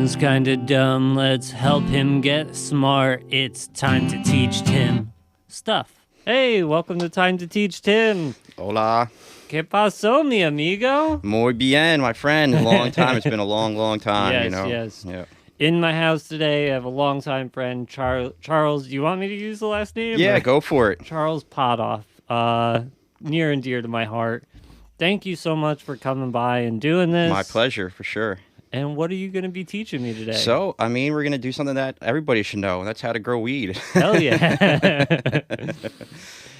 Tim's kinda dumb, let's help him get smart. It's time to teach Tim stuff. Hey, welcome to Time to Teach Tim. Hola. ¿Qué pasó, mi amigo? Muy bien, my friend. A long time. It's been a long time, Yes, you know. yes. Yeah. In my house today, I have a longtime friend, Charles. Do you want me to use the last name? Yeah, or? go for it. Charles Potthoff. Near and dear to my heart. Thank you so much for coming by and doing this. My pleasure, for sure. And what are you going to be teaching me today? So, we're going to do something that everybody should know. That's how to grow weed. Hell yeah.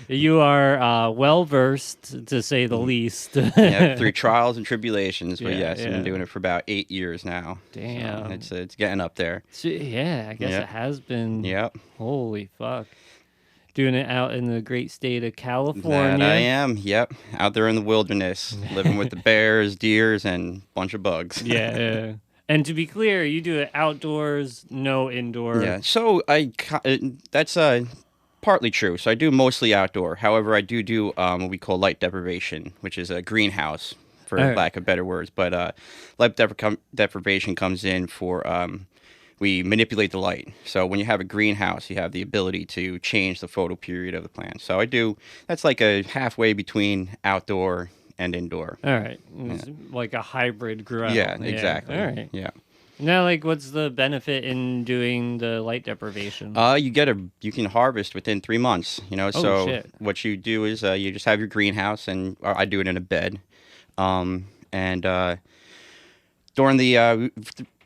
You are well-versed, to say the least. Yeah, through trials and tribulations. But Yeah, yes, I've been doing it for about 8 years now. Damn. So it's getting up there. Yeah, I guess it has been. Yep. Holy fuck. Doing it out in the great state of California. That I am. Yep. Out there in the wilderness, living with the bears, deers, and a bunch of bugs. Yeah. And to be clear, you do it outdoors, no indoor. Yeah. So that's partly true. So I do mostly outdoor. However, I do what we call light deprivation, which is a greenhouse, for lack of better words. But light deprivation comes in for we manipulate the light. So when you have a greenhouse, you have the ability to change the photo period of the plant. So that's like a halfway between outdoor and indoor. All right. It's like a hybrid grow. Yeah, exactly. All right. Yeah. Now, what's the benefit in doing the light deprivation? You can harvest within 3 months, so shit. what you do is you just have your greenhouse, and I do it in a bed. During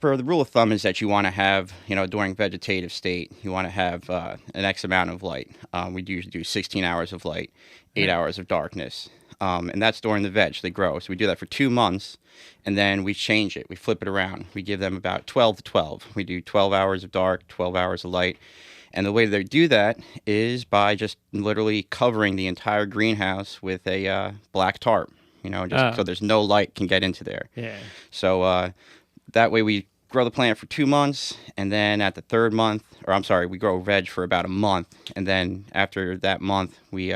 for the rule of thumb is that you want to have, during vegetative state, you want to have an X amount of light. We usually do 16 hours of light, 8 hours of darkness. And that's during the veg, they grow. So we do that for 2 months, and then we change it. We flip it around. We give them about 12 to 12. We do 12 hours of dark, 12 hours of light. And the way they do that is by just literally covering the entire greenhouse with a black tarp, so there's no light can get into there. Yeah. So that way we grow the plant for 2 months, and then at the third month, we grow veg for about a month. And then after that month, we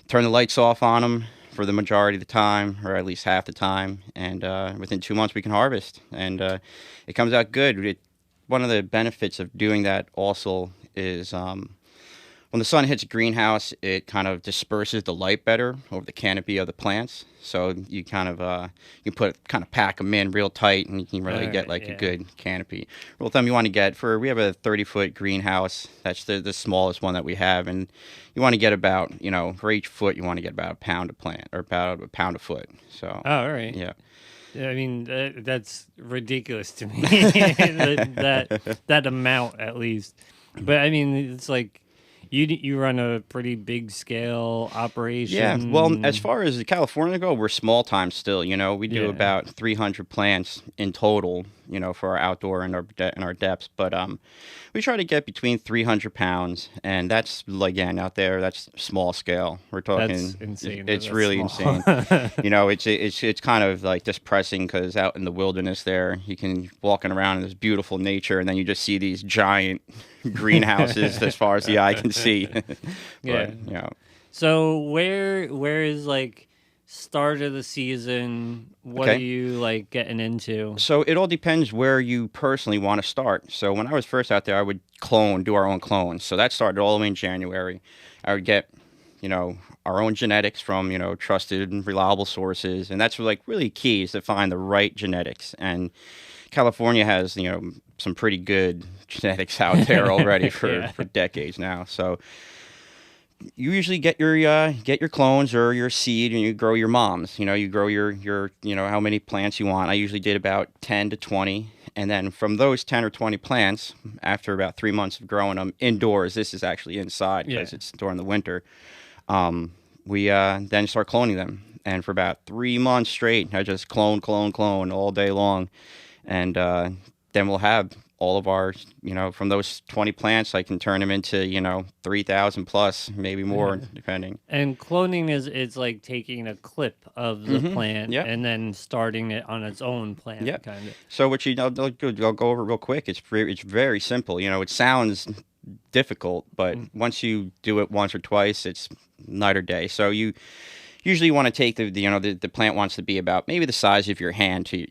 turn the lights off on them for the majority of the time, or at least half the time, and within 2 months we can harvest, and it comes out good. One of the benefits of doing that also is when the sun hits a greenhouse, it kind of disperses the light better over the canopy of the plants. So you kind of pack them in real tight, and you can really get a good canopy. Rule of thumb you want to get we have a 30-foot greenhouse. That's the smallest one that we have, and you want to get about, for each foot you want to get about a pound of plant, or about a pound a foot. So. Oh, all right. Yeah. I mean, that's ridiculous to me. that amount, at least. But I mean, it's like you run a pretty big scale operation. Yeah. Well, as far as California go, we're small time still. We do about 300 plants in total. For our outdoor and our depths. But we try to get between 300 pounds, and that's again out there. That's small scale. We're talking. That's insane. It's really insane. It's kind of like depressing, because out in the wilderness there, you can walking around in this beautiful nature, and then you just see these giant greenhouses as far as the eye can see. But, So where is start of the season? What are you getting into? So it all depends where you personally want to start. So when I was first out there, I would do our own clones. So that started all the way in January. I would get, our own genetics from, trusted and reliable sources. And that's really key, is to find the right genetics. And California has, some pretty good genetics out there already for decades now. So you usually get your clones or your seed, and you grow your moms. You grow your how many plants you want. I usually did about 10 to 20, and then from those 10 or 20 plants, after about 3 months of growing them indoors, this is actually inside because it's during the winter. We then start cloning them, and for about 3 months straight, I just clone all day long, and then we'll have all of our, from those 20 plants, I can turn them into, 3,000 plus, maybe more, depending. And cloning it's like taking a clip of the plant and then starting it on its own plant, kind of. So what I'll go over real quick. It's very simple. It sounds difficult, but once you do it once or twice, it's night or day. So you usually you want to take the plant wants to be about maybe the size of your hand to,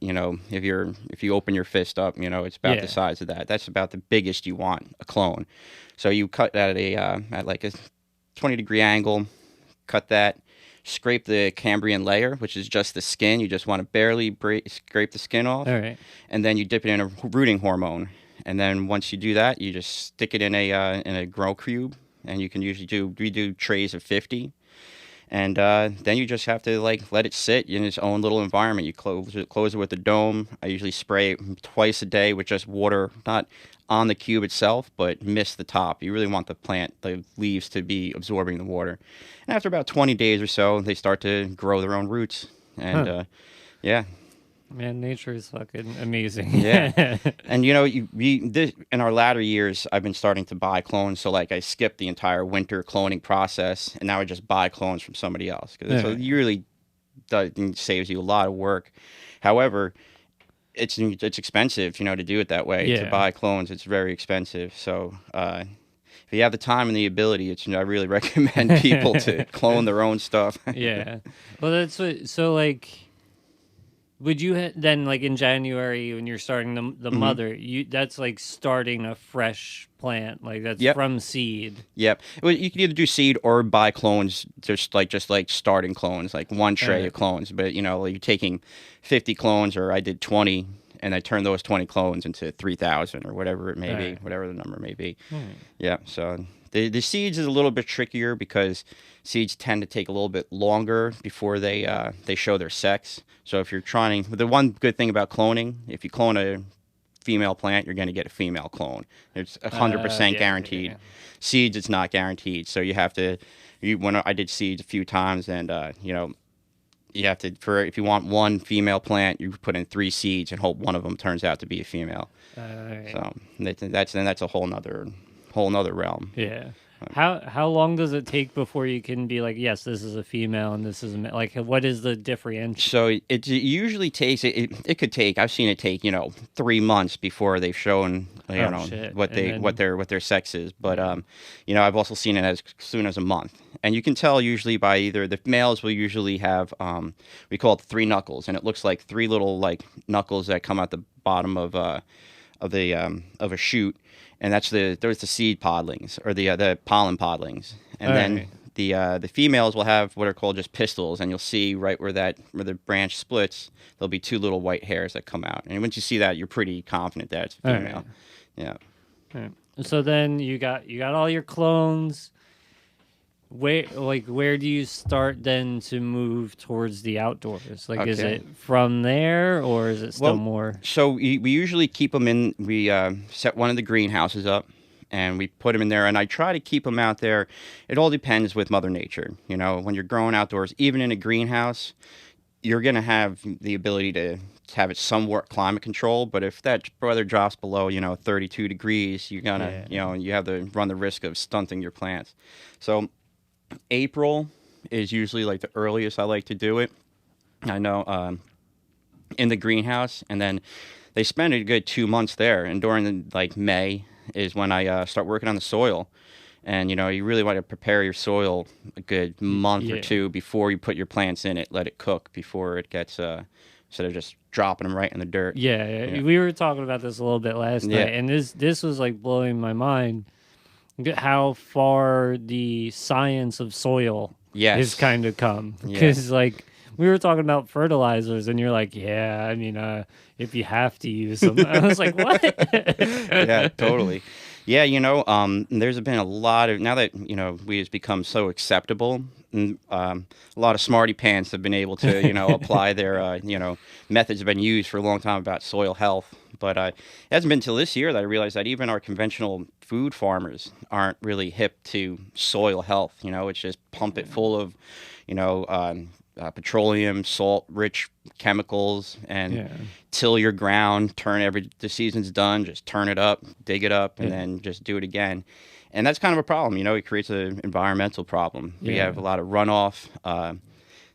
if you open your fist up, it's about the Yeah. size of that. That's about the biggest you want a clone. So you cut that at like a 20-degree angle, cut that, scrape the Cambrian layer, which is just the skin. You just want to barely scrape the skin off, All right. and then you dip it in a rooting hormone. And then once you do that, you just stick it in a grow cube, and you can usually we do trays of 50. And then you just have to like let it sit in its own little environment. You close it with a dome. I usually spray it twice a day with just water, not on the cube itself, but mist the top. You really want the leaves to be absorbing the water. And after about 20 days or so, they start to grow their own roots. And yeah. Man, nature is fucking amazing. Yeah. And in our latter years, I've been starting to buy clones. So like I skipped the entire winter cloning process, and now I just buy clones from somebody else because it really saves you a lot of work. However, it's expensive, to do it that way. Yeah. To buy clones, it's very expensive. So if you have the time and the ability, I really recommend people to clone their own stuff. Yeah. Well, that's what. So like. Would you then, like in January when you're starting the mother, that's like starting a fresh plant, like that's from seed. Yep. Well, you can either do seed or buy clones, just like starting clones, like one tray of clones. But you're taking 50 clones, or I did 20, and I turned those 20 clones into 3,000 or whatever it may be, whatever the number may be. Yeah. So the seeds is a little bit trickier because seeds tend to take a little bit longer before they show their sex. So if you're trying, the one good thing about cloning, if you clone a female plant, you're going to get a female clone. It's 100% guaranteed. Yeah. Seeds, it's not guaranteed. So you have to. When I did seeds a few times, and you have to, if you want one female plant, you put in 3 seeds and hope one of them turns out to be a female. So that's a whole nother realm. Yeah. How long does it take before you can be like, yes, this is a female and this is a male? Like, what is the differentiation? So it usually takes it could take. I've seen it take 3 months before they've shown what their sex is. But I've also seen it as soon as a month, and you can tell usually by either the males will usually have we call it 3 knuckles, and it looks like 3 little like knuckles that come out the bottom of a shoot. And there's the seed podlings, or the pollen podlings, and then the females will have what are called just pistils, and you'll see right where the branch splits, there'll be 2 little white hairs that come out, and once you see that, you're pretty confident that it's a female. Yeah. All right. So then you got all your clones. Where do you start then to move towards the outdoors? Like, is it from there, or is it still more? So we usually keep them in. We set one of the greenhouses up, and we put them in there. And I try to keep them out there. It all depends with Mother Nature. When you're growing outdoors, even in a greenhouse, you're gonna have the ability to have it somewhat climate control. But if that weather drops below 32 degrees, you're gonna you have to run the risk of stunting your plants. So April is usually like the earliest I like to do it. I know in the greenhouse, and then they spend a good 2 months there. And during May is when I start working on the soil. And you really want to prepare your soil a good month or 2 before you put your plants in it. Let it cook before it gets instead of just dropping them right in the dirt. Yeah. We were talking about this a little bit last night, and this was like blowing my mind. How far the science of soil has kind of come, because we were talking about fertilizers, and you're like, if you have to use them, I was like, what? Yeah, totally. Yeah, there's been a lot of, now that we has become so acceptable, a lot of smarty pants have been able to apply their methods have been used for a long time about soil health. But it hasn't been until this year that I realized that even our conventional food farmers aren't really hip to soil health. It's just pump it full of, petroleum, salt-rich chemicals, and till your ground. The season's done, just turn it up, dig it up, and then just do it again. And that's kind of a problem. It creates an environmental problem. We have a lot of runoff.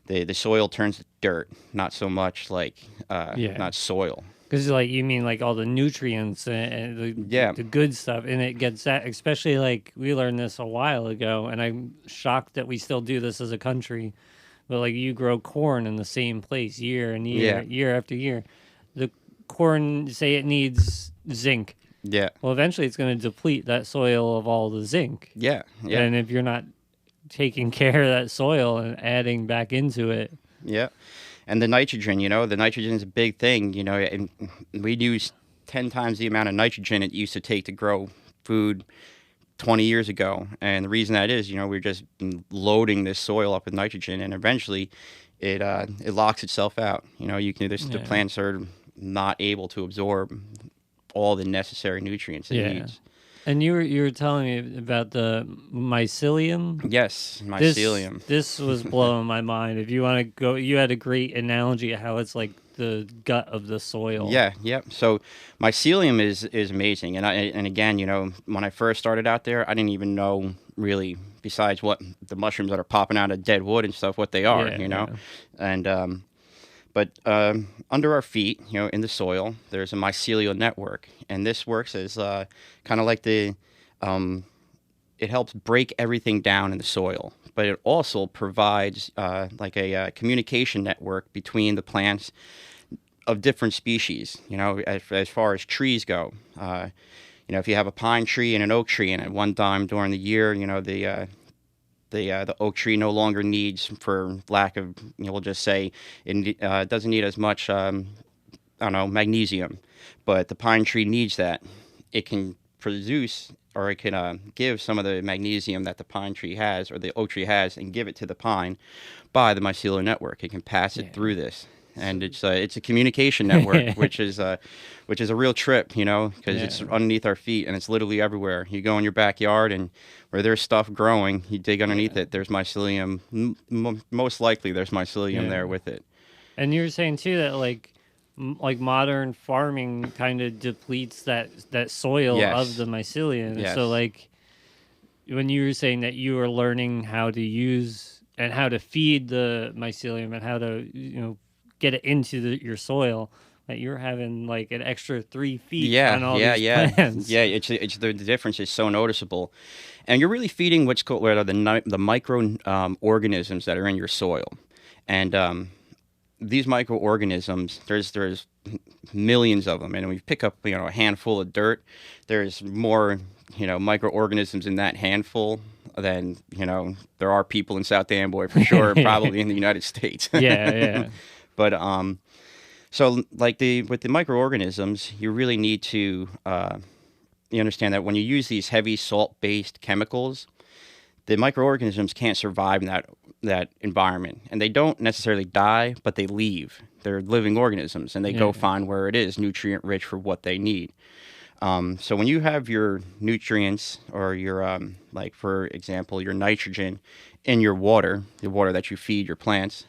The soil turns to dirt, not so much not soil. Because you mean all the nutrients and the good stuff, and it gets that, especially we learned this a while ago, and I'm shocked that we still do this as a country. but like you grow corn in the same place year and Yeah. year after year. The corn, say it needs zinc. Yeah. Well, eventually it's going to deplete that soil of all the zinc. Yeah. Yeah. And if you're not taking care of that soil and adding back into it. Yeah. And the nitrogen, the nitrogen is a big thing, and we use 10 times the amount of nitrogen it used to take to grow food 20 years ago. And the reason that is, we're just loading this soil up with nitrogen, and eventually it locks itself out. The plants are not able to absorb all the necessary nutrients it needs. And you were telling me about the mycelium. Yes, mycelium. This was blowing my mind. If you want to go, you had a great analogy of how it's like the gut of the soil. Yeah, yeah. So mycelium is amazing, and again, when I first started out there, I didn't even know really, besides what the mushrooms that are popping out of dead wood and stuff, what they are, and but under our feet, in the soil, there's a mycelial network, and this works as kind of like it helps break everything down in the soil, but it also provides like a communication network between the plants of different species, as far as trees go. If you have a pine tree and an oak tree, and at one time during the year, the oak tree no longer needs, for lack of, we'll just say, it doesn't need as much, magnesium, but the pine tree needs that. It can produce, or it can give some of the magnesium that the pine tree has, or the oak tree has, and give it to the pine by the mycelial network. It can pass it through this. And it's a communication network, which is a real trip, because it's underneath our feet and it's literally everywhere. You go in your backyard, and where there's stuff growing, you dig underneath it. There's mycelium. Most likely, there's mycelium there with it. And you were saying too that like modern farming kind of depletes that soil of the mycelium. Yes. So like when you were saying that you were learning how to use and how to feed the mycelium and how to get it into your soil, that you're having like an extra 3 feet on all these plants. Yeah, it's the difference is so noticeable, and you're really feeding what's called the micro organisms that are in your soil, and these microorganisms, there's millions of them, and when you pick up a handful of dirt, there's more microorganisms in that handful than there are people in South Amboy for sure, probably in the United States. Yeah. But so like with the microorganisms, you really need to you understand that when you use these heavy salt-based chemicals, the microorganisms can't survive in that environment, and they don't necessarily die, but they leave. They're living organisms, and they go find where it is nutrient rich for what they need. So when you have your nutrients, or your like for example your nitrogen in your water, the water that you feed your plants,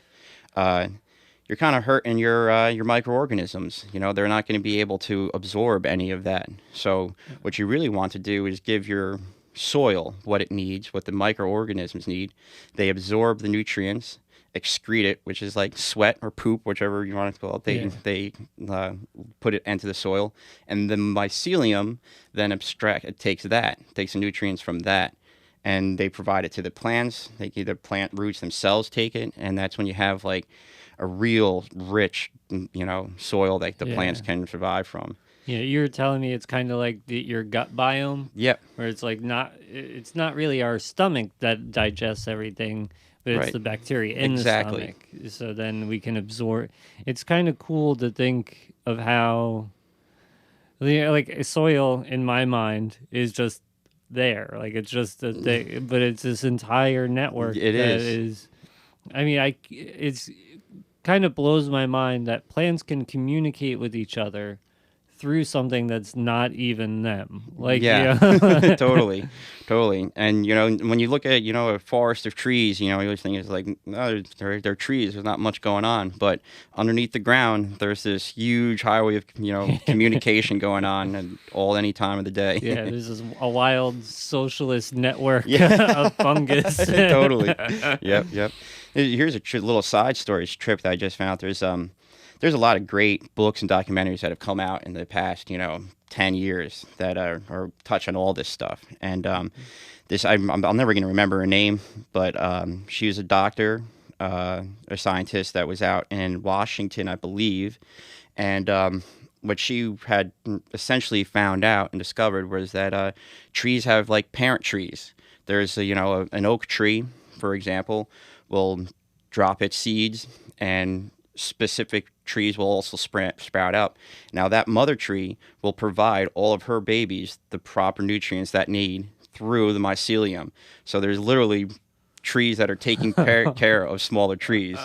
you're kind of hurting your microorganisms. They're not going to be able to absorb any of that. So what you really want to do is give your soil what it needs, what the microorganisms need. They absorb the nutrients, excrete it, which is like sweat or poop, whichever you want to call it. They put it into the soil, and the mycelium then takes the nutrients from that, and they provide it to the plants. The plant roots themselves take it, and that's when you have like a real rich, soil that the plants can survive from. Yeah, you were telling me it's kind of like your gut biome. Yep. Where it's like it's not really our stomach that digests everything, but it's the bacteria in the stomach. So then we can absorb. It's kind of cool to think of how, like, soil in my mind is just there. Like it's just a thing, but it's this entire network. It is. I mean, it's kind of blows my mind that plants can communicate with each other through something that's not even them. Like, totally. And when you look at a forest of trees, you always think it's like, no, they're trees. There's not much going on, but underneath the ground, there's this huge highway of communication going on, and any time of the day. Yeah, this is a wild socialist network of fungus. Totally. Yep. Here's a little side story trip that I just found. There's a lot of great books and documentaries that have come out in the past, 10 years that are touch on all this stuff. And I'm never going to remember her name, but she was a doctor a scientist that was out in Washington, I believe, and what she had essentially found out and discovered was that trees have like parent trees. There's an oak tree, for example, will drop its seeds, and specific trees will also sprout up. Now that mother tree will provide all of her babies the proper nutrients that need through the mycelium. So there's literally trees that are taking care of smaller trees.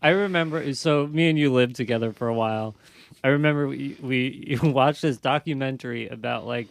I remember, so me and you lived together for a while. I remember we watched this documentary about like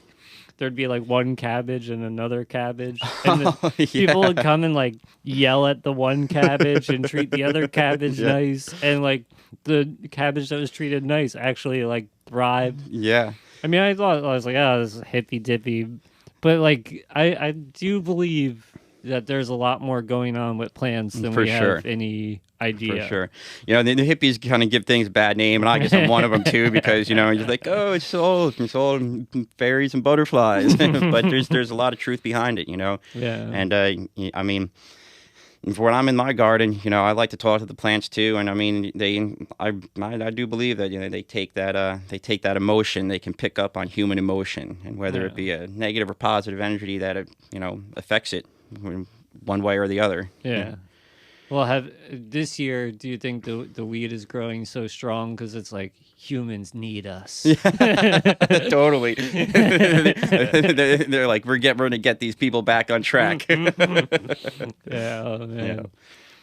there'd be like one cabbage and another cabbage, and people would come and like yell at the one cabbage and treat the other cabbage nice, and like the cabbage that was treated nice actually like thrived. Yeah. I mean, I was like, oh, this is hippy dippy, but like I do believe that there's a lot more going on with plants than we have any idea. For sure. The hippies kind of give things a bad name, and I guess I'm one of them too, because you're like, oh, it's all fairies and butterflies, but there's a lot of truth behind it, Yeah. And I mean, when I'm in my garden, I like to talk to the plants too, and I mean, I do believe that they take that emotion, they can pick up on human emotion, and whether it be a negative or positive energy that affects it one way or the other. Yeah. Well, this year, do you think the weed is growing so strong because it's like humans need us? Totally. They're like, we're going to get these people back on track. Yeah, oh, man.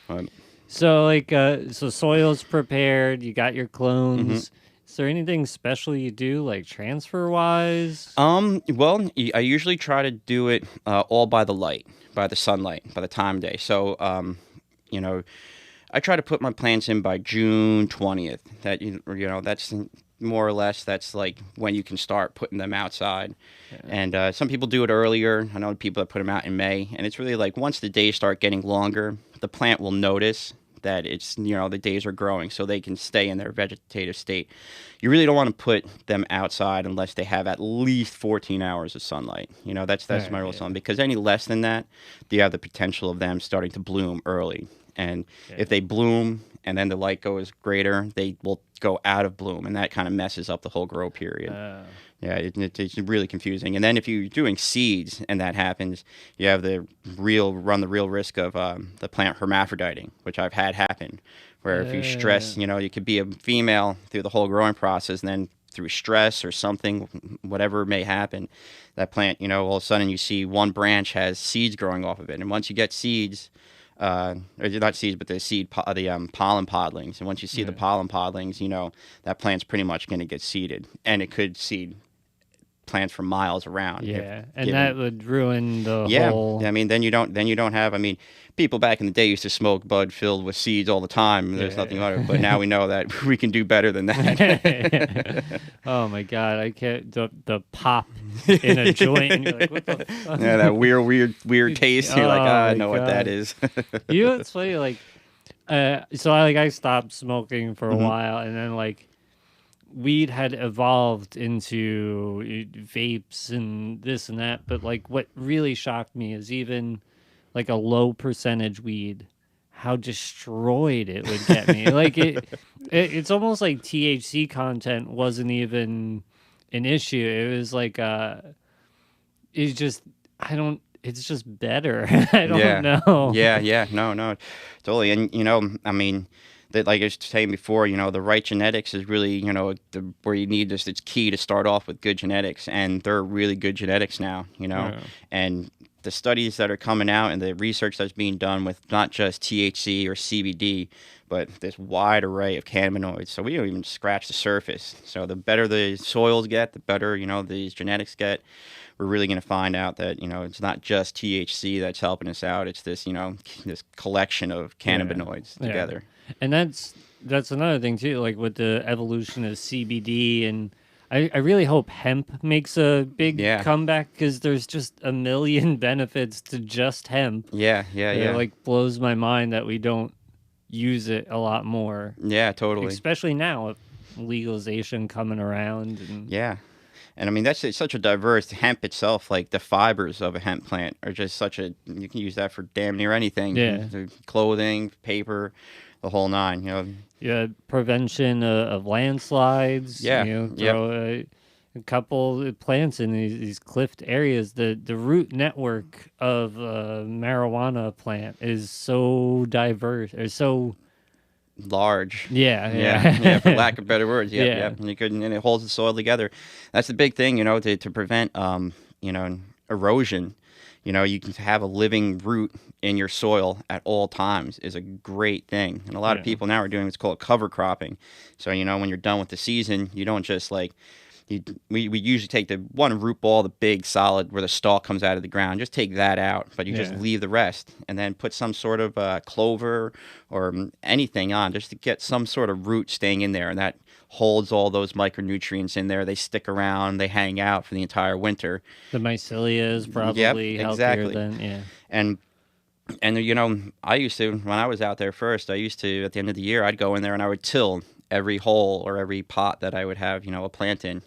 Yeah. So like, so soil's prepared. You got your clones. Is there anything special you do, like transfer wise? Well, I usually try to do it all by the light, by the sunlight, by the time of day. So, I try to put my plants in by June 20th. That that's more or less that's like when you can start putting them outside. Yeah. And some people do it earlier. I know people that put them out in May, and it's really like once the days start getting longer, the plant will notice that it's the days are growing, so they can stay in their vegetative state. You really don't want to put them outside unless they have at least 14 hours of sunlight. That's my rule of thumb, because any less than that, you have the potential of them starting to bloom early. And if they bloom and then the light goes greater, they will go out of bloom, and that kind of messes up the whole grow period. Yeah, it's really confusing. And then if you're doing seeds and that happens, you have run the real risk of the plant hermaphroditing, which I've had happen, where if you stress, you could be a female through the whole growing process, and then through stress or something, whatever may happen, that plant, all of a sudden you see one branch has seeds growing off of it. And once you get seeds, or not seeds, but the pollen podlings. And once you see the pollen podlings, that plant's pretty much going to get seeded, and it could seed plants for miles around. Yeah, and that would ruin the whole. Yeah, I mean, then you don't have. I mean, people back in the day used to smoke bud filled with seeds all the time. There's nothing about it, but now we know that we can do better than that. Oh my God, I can't. The pop in a joint, and you're like, what the fuck? Yeah, that weird taste. You're like, I know what that is. It's funny, like, so I stopped smoking for a while, and then like, weed had evolved into vapes and this and that, but like what really shocked me is even like a low percentage weed, how destroyed it would get me. Like it's almost like THC content wasn't even an issue. It was like it's just better. I don't know. Yeah, no, totally. And I mean, that, like I was saying before, the right genetics is really, where you need this. It's key to start off with good genetics, and they're really good genetics now, And the studies that are coming out and the research that's being done with not just THC or CBD, but this wide array of cannabinoids. So we don't even scratch the surface. So the better the soils get, the better, these genetics get. We're really going to find out that, it's not just THC that's helping us out. It's this, this collection of cannabinoids together. And that's another thing too, like with the evolution of CBD, and I really hope hemp makes a big comeback, because there's just a million benefits to just hemp. It like blows my mind that we don't use it a lot more. Yeah, totally. Especially now with legalization coming around. And And I mean, it's such a diverse hemp itself. Like the fibers of a hemp plant are just such a, you can use that for damn near anything. Yeah. Clothing, paper, the whole nine, you know. Yeah, prevention of landslides. Yeah. Yep. Throw a couple of plants in these cliffed areas. The root network of a marijuana plant is so diverse. Or so Large. yeah, Yeah, yeah, for lack of better words. Yep, yeah, yep. And and it holds the soil together. That's the big thing, you know, to prevent, erosion. You know, you can have a living root in your soil at all times is a great thing. And a lot of Yeah. people now are doing what's called cover cropping. So, you know, when you're done with the season, you don't just like, we usually take the one root ball, the big solid where the stalk comes out of the ground. Just take that out, but you just Yeah. leave the rest, and then put some sort of clover or anything on, just to get some sort of root staying in there, and that holds all those micronutrients in there. They stick around, they hang out for the entire winter. The mycelia is probably healthier exactly. than And you know, I used to, when I was out there first, I used to, at the end of the year, I'd go in there and I would till every hole or every pot that I would have, you know, a plant in.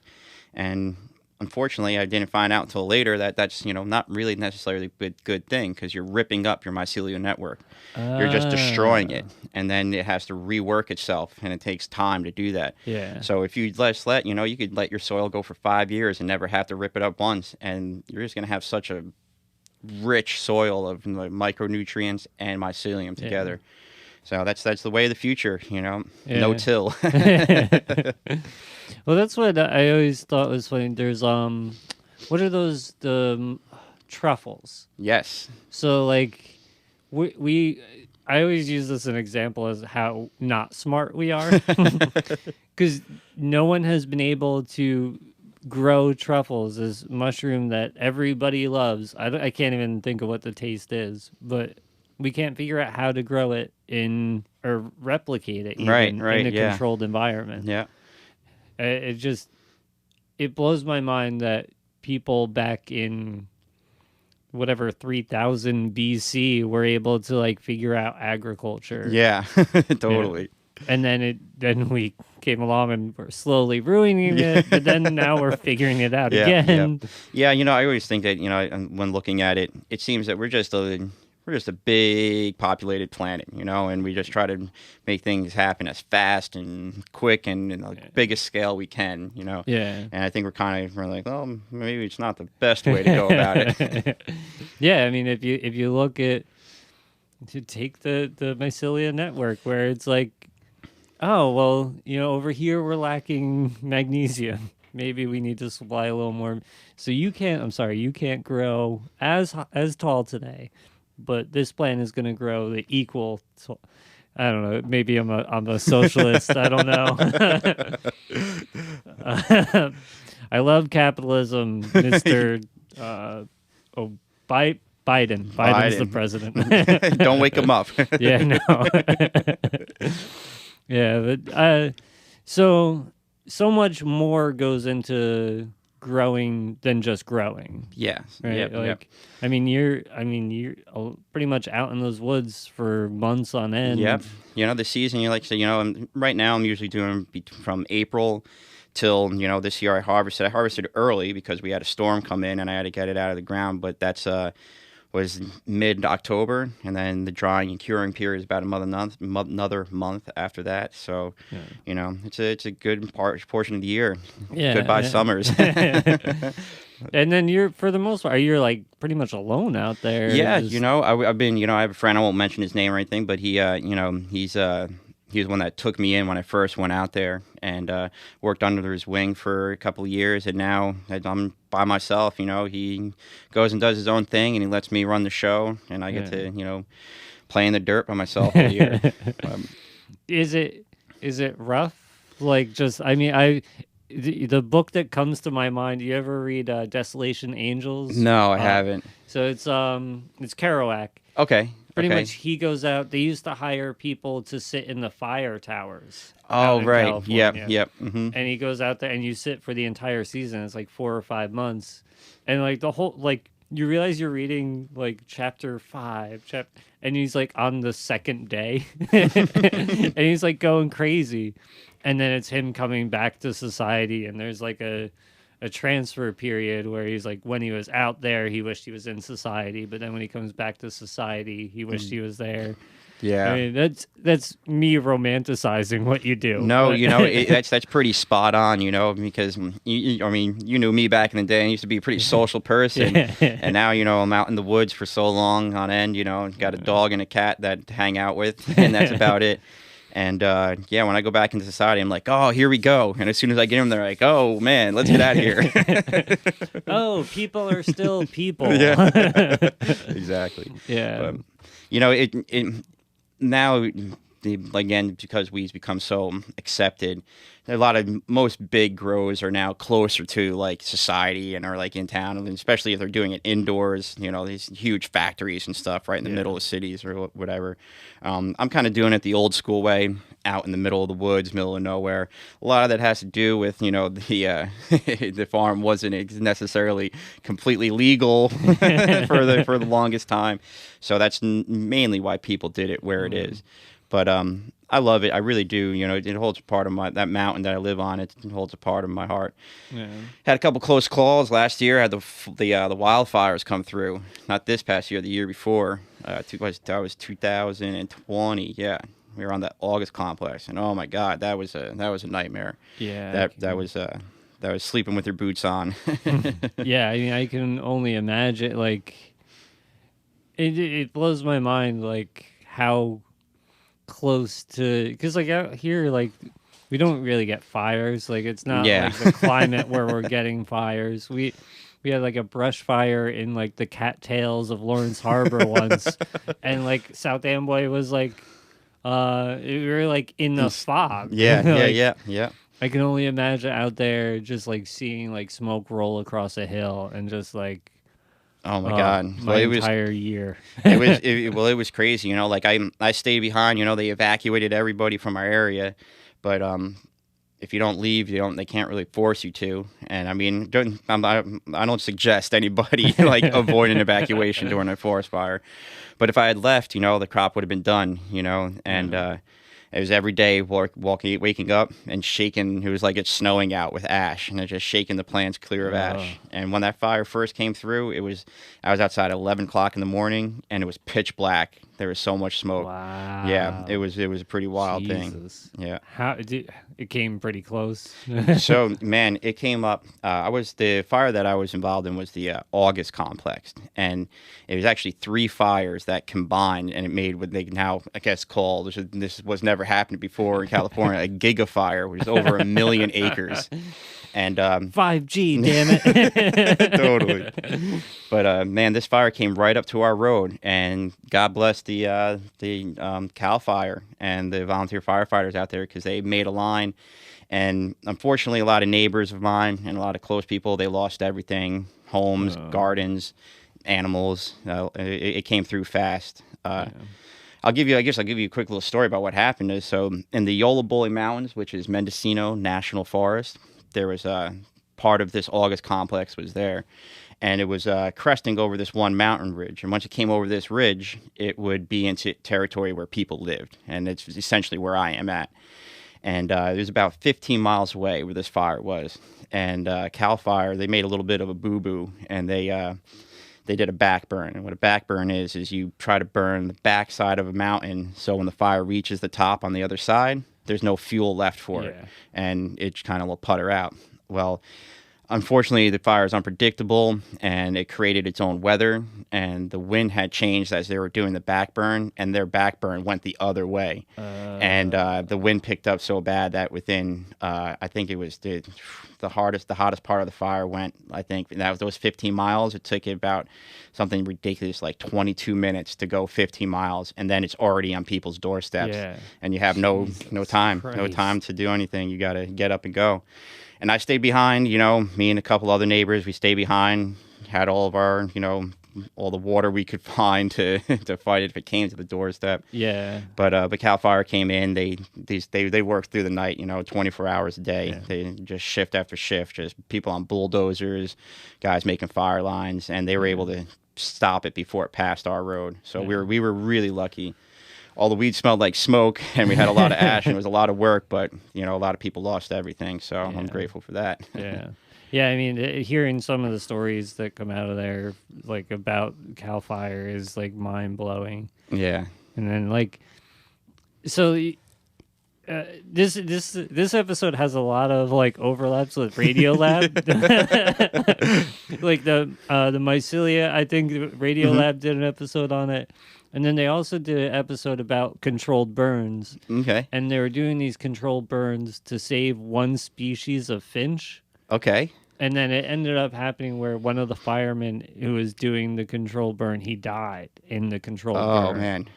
And unfortunately, I didn't find out until later that that's, you know, not really necessarily a good thing, because you're ripping up your mycelial network. You're just destroying it, and then it has to rework itself, and it takes time to do that. Yeah. So if you you know, you could let your soil go for 5 years and never have to rip it up once, and you're just going to have such a rich soil of micronutrients and mycelium together. So that's the way of the future, you know. No till. Well, that's what I always thought was funny. There's what are those, the truffles? Yes. So like I always use this as an example as how not smart we are, because no one has been able to grow truffles, this mushroom that everybody loves. I can't even think of what the taste is, but we can't figure out how to grow it or replicate it even right, in a yeah. controlled environment. Yeah. It blows my mind that people back in whatever 3000 BC were able to like figure out agriculture. Yeah. Totally. And then we came along and we're slowly ruining it, but then now we're figuring it out again. Yeah, you know, I always think that, you know, when looking at it, it seems that we're just a big populated planet, you know, and we just try to make things happen as fast and quick and in the biggest scale we can, you know. Yeah. And I think we're like, well, maybe it's not the best way to go about it. Yeah, I mean, if you look at, to take the mycelia network, where it's like, oh, well, you know, over here we're lacking magnesium. Maybe we need to supply a little more. So you can't grow as tall today, but this plant is going to grow the equal. I don't know. Maybe I'm a socialist. I don't know. I love capitalism, Mr. Biden. Biden's the president. Don't wake him up. Yeah, no. Yeah, but so much more goes into growing than just growing. Yeah. Right. Yep, like, yep. I mean, you're pretty much out in those woods for months on end. Yep. You know, the season, you like to say, you know, right now I'm usually doing from April till, you know, this year I harvested early because we had a storm come in and I had to get it out of the ground. But that's was mid-October, and then the drying and curing period is about another month after that. So, you know, it's a good portion of the year. Yeah. Goodbye summers. And then you're, for the most part, you're like pretty much alone out there. Yeah, you know, I've been, you know, I have a friend, I won't mention his name or anything, but he, you know, he was one that took me in when I first went out there, and worked under his wing for a couple of years, and now I'm by myself. You know, he goes and does his own thing, and he lets me run the show, and I get to, you know, play in the dirt by myself all year. Is it rough? Like, just, I mean, the book that comes to my mind, you ever read Desolation Angels? No, I haven't. So it's Kerouac. Okay. Pretty much, he goes out. They used to hire people to sit in the fire towers. Oh, right. California. Yep. Mm-hmm. And he goes out there, and you sit for the entire season. It's like 4 or 5 months, and like the whole, like, you realize you're reading like chapter 5, and he's like on the second day, and he's like going crazy, and then it's him coming back to society, and there's like a a transfer period where he's like, when he was out there, he wished he was in society, but then when he comes back to society, he wished he was there. I Yeah. mean, that's me romanticizing what you do. No, But that's pretty spot on, because I mean, you knew me back in the day. I used to be a pretty social person, yeah. and now, I'm out in the woods for so long on end. Got a dog and a cat that hang out with, and that's about it. And yeah, when I go back into society, I'm like, oh, here we go. And as soon as I get them, they're like, oh man, let's get out of here. Oh, people are still people. Yeah, exactly. Yeah. But, it now, again, because weeds become so accepted, a lot of most big grows are now closer to like society and are like in town, and especially if they're doing it indoors. These huge factories and stuff right in the middle of cities or whatever. I'm kind of doing it the old school way, out in the middle of the woods, middle of nowhere. A lot of that has to do with the the farm wasn't necessarily completely legal for the longest time, so that's mainly why people did it where it is. But I love it. I really do. It holds a part of that mountain that I live on. It holds a part of my heart. Yeah. Had a couple close calls last year. Had the wildfires come through. Not this past year, the year before. That was 2020. Yeah, we were on that August complex, and oh my God, that was a nightmare. Yeah. That was sleeping with your boots on. Yeah, I mean, I can only imagine. Like, it blows my mind, like how close to, because like out here, like we don't really get fires. Like it's not like the climate where we're getting fires. We had like a brush fire in like the cattails of Lawrence Harbor once, and like South Amboy was like, we were like in the fog. Yeah, Like, yeah. I can only imagine out there just like seeing like smoke roll across a hill and just like, oh my God! My entire year. It was crazy. Like I stayed behind. They evacuated everybody from our area, but if you don't leave, they can't really force you to. And I mean, I don't suggest anybody like avoid an evacuation during a forest fire. But if I had left, the crop would have been done. And it was every day waking up and shaking. It was like it's snowing out with ash, and it's just shaking the plants clear of ash. And when that fire first came through, I was outside at 11 o'clock in the morning, and it was pitch black. There was so much smoke. Wow. Yeah, it was a pretty wild thing. Yeah. It came pretty close. So man, it came up. The fire that I was involved in was the August complex, and it was actually 3 fires that combined, and it made what they now I guess call this was never happened before in California, a gigafire, which is over 1 million acres. And 5G, damn it. Totally. But man, this fire came right up to our road, and God bless the Cal Fire and the volunteer firefighters out there, because they made a line. And unfortunately, a lot of neighbors of mine and a lot of close people, they lost everything: homes, gardens, animals. It came through fast. I'll give you a quick little story about what happened. So in the Yola Mountains, which is Mendocino National Forest, there was part of this August complex was there, and it was cresting over this one mountain ridge. And once it came over this ridge, it would be into territory where people lived, and it's essentially where I am at. And it was about 15 miles away where this fire was. And Cal Fire, they made a little bit of a boo-boo, and they did a back burn. And what a back burn is you try to burn the backside of a mountain, so when the fire reaches the top on the other side, there's no fuel left for it, and it kind of will putter out. Well, unfortunately, the fire is unpredictable, and it created its own weather, and the wind had changed as they were doing the back burn, and their back burn went the other way. And the wind picked up so bad that within, I think it was the hottest part of the fire went, I think, that was those 15 miles. It took it about something ridiculous, like 22 minutes to go 15 miles, and then it's already on people's doorsteps. And you have no time to do anything. You got to get up and go. And I stayed behind, me and a couple other neighbors, we stayed behind, had all of our, all the water we could find to fight it if it came to the doorstep. Yeah. But Cal Fire came in, they worked through the night, 24 hours a day. Yeah. They just shift after shift, just people on bulldozers, guys making fire lines, and they were able to stop it before it passed our road. So we were really lucky. all the weed smelled like smoke, and we had a lot of ash, and it was a lot of work. But a lot of people lost everything, so I'm grateful for that. Yeah. Yeah, I mean, hearing some of the stories that come out of there, like about Cal Fire, is like mind blowing. Yeah. And then so this episode has a lot of like overlaps with Radiolab. Like the Mycelia, I think Radiolab did an episode on it. And then they also did an episode about controlled burns. Okay. And they were doing these controlled burns to save one species of finch. Okay. And then it ended up happening where one of the firemen who was doing the controlled burn, he died in the controlled burn. Oh, man.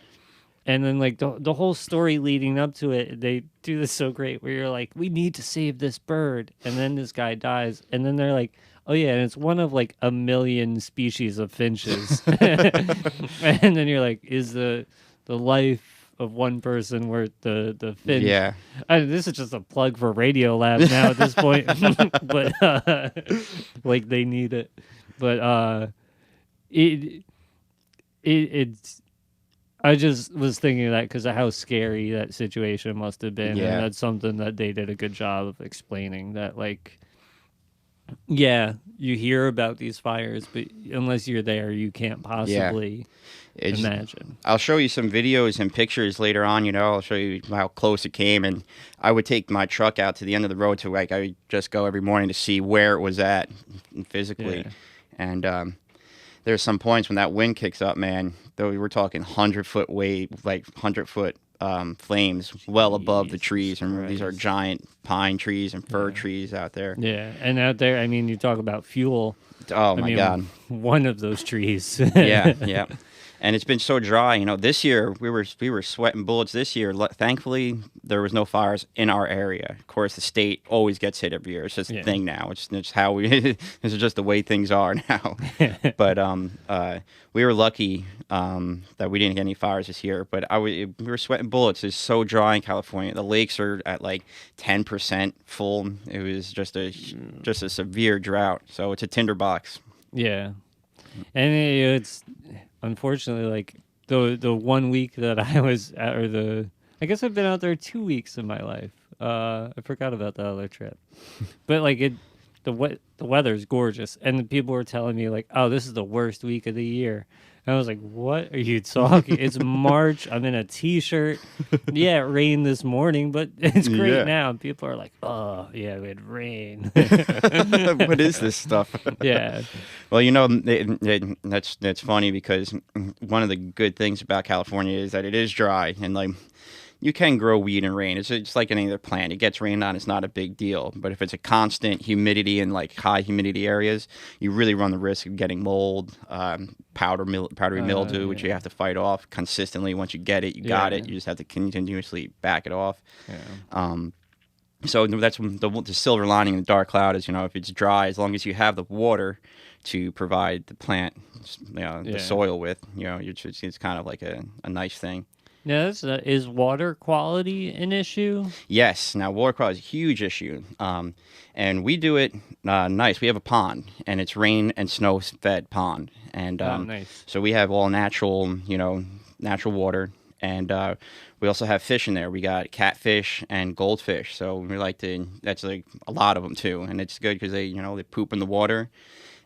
And then, like, the whole story leading up to it, they do this so great where you're like, we need to save this bird. And then this guy dies. And then they're like, oh, yeah, and it's one of, like, 1 million species of finches. And then you're like, is the life of one person worth the finch? Yeah. This is just a plug for Radiolab now at this point. But, like, they need it. But it's... I just was thinking of that because of how scary that situation must have been. Yeah. And that's something that they did a good job of explaining, that, like, yeah, you hear about these fires, but unless you're there, you can't possibly imagine. I'll show you some videos and pictures later on, I'll show you how close it came. And I would take my truck out to the end of the road to, like, I would just go every morning to see where it was at physically. Yeah. And there's some points when that wind kicks up, man, though we're talking 100-foot wave, like 100-foot flames well above the trees. And these are giant pine trees and fir trees out there. Yeah, and out there, I mean, you talk about fuel. Oh, my God. One of those trees. Yeah. And it's been so dry. This year we were sweating bullets. This year, thankfully, there was no fires in our area. Of course, the state always gets hit every year. It's just a thing now. It's how we. This is just the way things are now. But we were lucky that we didn't get any fires this year. But we were sweating bullets. It's so dry in California. The lakes are at like 10% full. It was just a severe drought. So it's a tinderbox. Yeah, and it's unfortunately like the 1 week that I was at, I guess I've been out there 2 weeks in my life. I forgot about the other trip, but like the weather's gorgeous, and the people were telling me like, oh, this is the worst week of the year. And I was like, what are you talking? It's March. I'm in a t-shirt. Yeah, it rained this morning, but it's great now. And people are like, oh, yeah, we had rain. What is this stuff? Yeah. Well, that's funny because one of the good things about California is that it is dry, and like you can grow weed in rain. It's like any other plant. It gets rained on. It's not a big deal. But if it's a constant humidity in like high humidity areas, you really run the risk of getting mold, powdery mildew, which you have to fight off consistently. Once you get it, you got it. You just have to continuously back it off. Yeah. So that's the silver lining in the dark cloud is, if it's dry, as long as you have the water to provide the plant, the soil with, it's kind of like a nice thing. Now, is water quality an issue? Yes. Now, water quality is a huge issue. And we do it nice. We have a pond, and it's rain and snow fed pond. And nice. So we have all natural, natural water. And we also have fish in there. We got catfish and goldfish. So we that's like a lot of them too. And it's good because they poop in the water,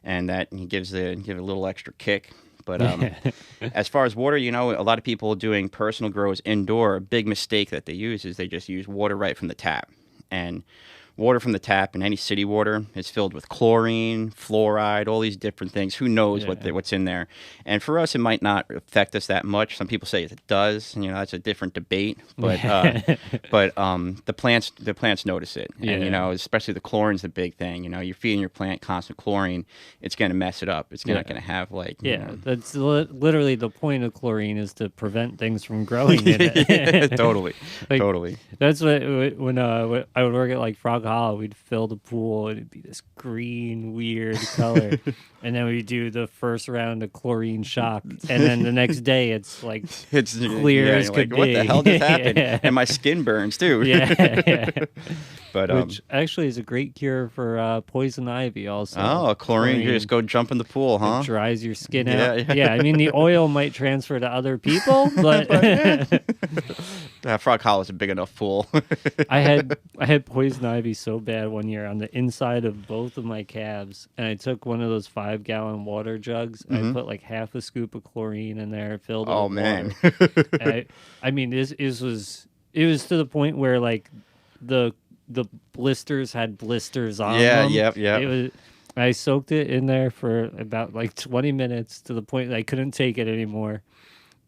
and that give it a little extra kick. But as far as water, a lot of people doing personal grows indoor, a big mistake that they use is they just use water right from the tap. And water from the tap and any city water is filled with chlorine, fluoride, all these different things. Who knows what's in there? And for us, it might not affect us that much. Some people say it does. That's a different debate. But the plants notice it. And especially the chlorine's the big thing. You're feeding your plant constant chlorine, it's going to mess it up. It's not going to have that's literally the point of chlorine, is to prevent things from growing in it. Totally. That's what when I would work at like Frog Hollow, we'd fill the pool and it'd be this green weird color, and then we'd do the first round of chlorine shock, and then the next day it's clear as could be. What the hell just happened? And my skin burns too. But which actually is a great cure for poison ivy also. Oh, chlorine, you just go jump in the pool, huh? It dries your skin out. Yeah, I mean the oil might transfer to other people, but Frog Hollow is a big enough pool. I had poison ivy so bad one year on the inside of both of my calves, and I took one of those 5-gallon water jugs and I put like half a scoop of chlorine in there, filled it Oh, with man. water. And I mean, it was to the point where like the blisters had blisters on them. Yep. It was. I soaked it in there for about like 20 minutes to the point that I couldn't take it anymore.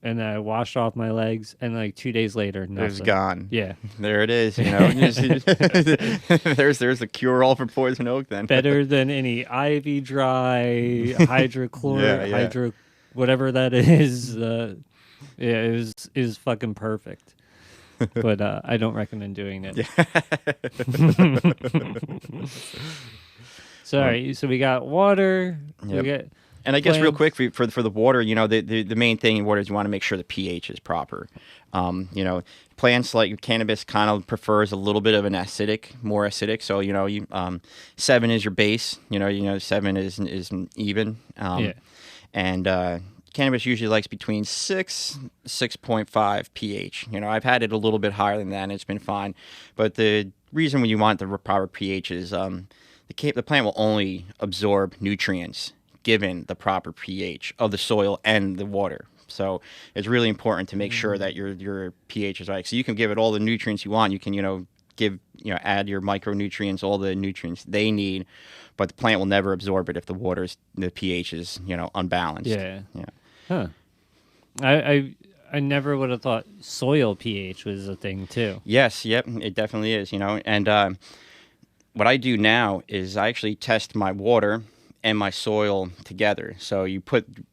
And I washed off my legs, and like 2 days later, nothing. It was gone. Yeah. There it is. There's a cure-all for poison oak then. Better than any Ivy Dry, hydrochloric, Yeah. whatever that is. It was fucking perfect. But I don't recommend doing it. Sorry. So we got water. Yep. We got And I guess real plants. quick for the water, the main thing in water is you want to make sure the pH is proper. Plants like cannabis kind of prefers a little bit of an more acidic. So 7 is your base. 7 is even. And cannabis usually likes between 6.5 pH. I've had it a little bit higher than that, and it's been fine. But the reason when you want the proper pH is the plant will only absorb nutrients given the proper pH of the soil and the water. So it's really important to make sure that your pH is right. So you can give it all the nutrients you want. You can add your micronutrients, all the nutrients they need, but the plant will never absorb it if the pH is unbalanced. Yeah. Huh. I never would have thought soil pH was a thing too. Yes. Yep. It definitely is. And what I do now is I actually test my water and my soil together. So you